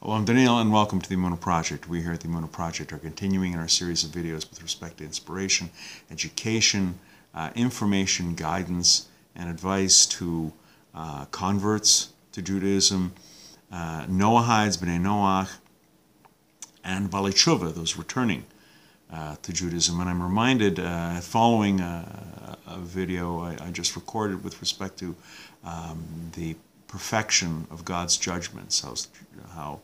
Well, I'm Daniel, and welcome to the Emunah Project. We here at the Emunah Project are continuing in our series of videos with respect to inspiration, education, information, guidance, and advice to converts to Judaism, Noahides, B'nai Noach, and Balei Tshuva, those returning to Judaism. And I'm reminded, following a video I just recorded with respect to the perfection of God's judgments, how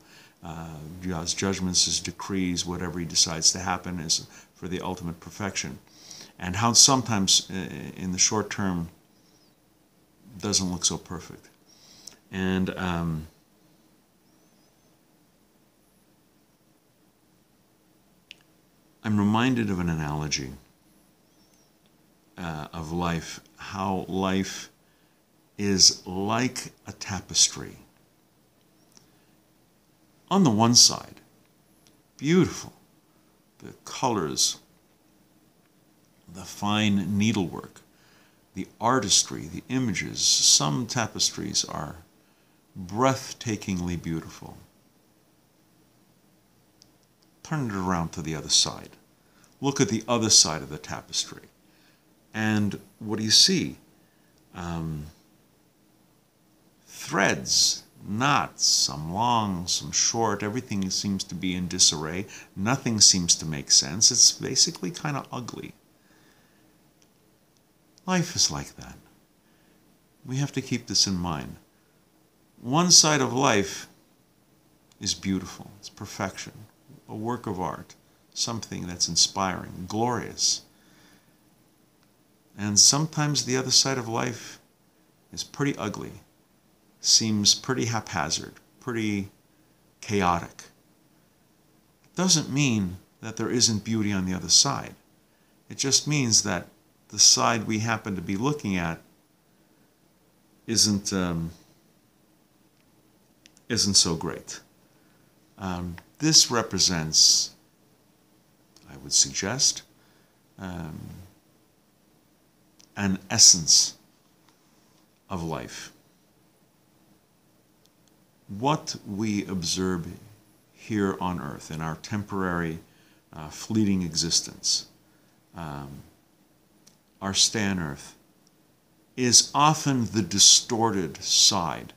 God's judgments, His decrees, whatever He decides to happen is for the ultimate perfection, and how sometimes in the short term doesn't look so perfect. And I'm reminded of an analogy of life, how life is like a tapestry. On the one side, beautiful, the colors, the fine needlework, the artistry, the images. Some tapestries are breathtakingly beautiful. Turn it around to the other side. Look at the other side of the tapestry. And what do you see? Threads, knots, some long, some short. Everything seems to be in disarray. Nothing seems to make sense. It's basically kind of ugly. Life is like that. We have to keep this in mind. One side of life is beautiful. It's perfection, a work of art, something that's inspiring, glorious. And sometimes the other side of life is pretty ugly, seems pretty haphazard, pretty chaotic. It doesn't mean that there isn't beauty on the other side. It just means that the side we happen to be looking at isn't so great. This represents, I would suggest, an essence of life. What we observe here on earth in our temporary, fleeting existence, our stay on earth, is often the distorted side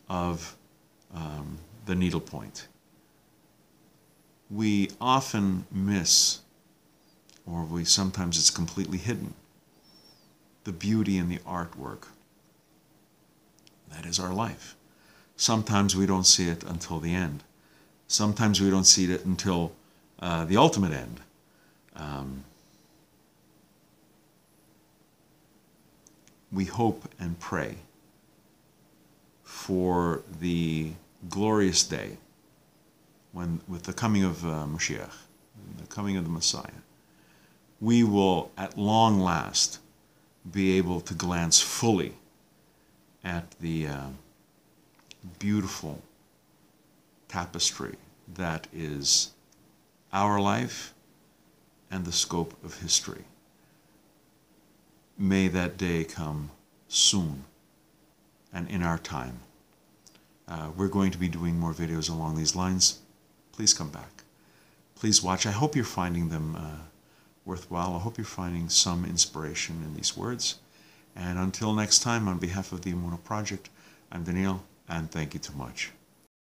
of the needlepoint. We often miss, or sometimes it's completely hidden, the beauty in the artwork. That is our life. Sometimes we don't see it until the end. Sometimes we don't see it until the ultimate end. We hope and pray for the glorious day when, with the coming of Mashiach, the coming of the Messiah, we will at long last be able to glance fully at the beautiful tapestry that is our life and the scope of history. May that day come soon and in our time. We're going to be doing more videos along these lines. Please come back. Please watch. I hope you're finding them worthwhile. I hope you're finding some inspiration in these words. And until next time, on behalf of the Emunah Project, I'm Daniel, and thank you too much.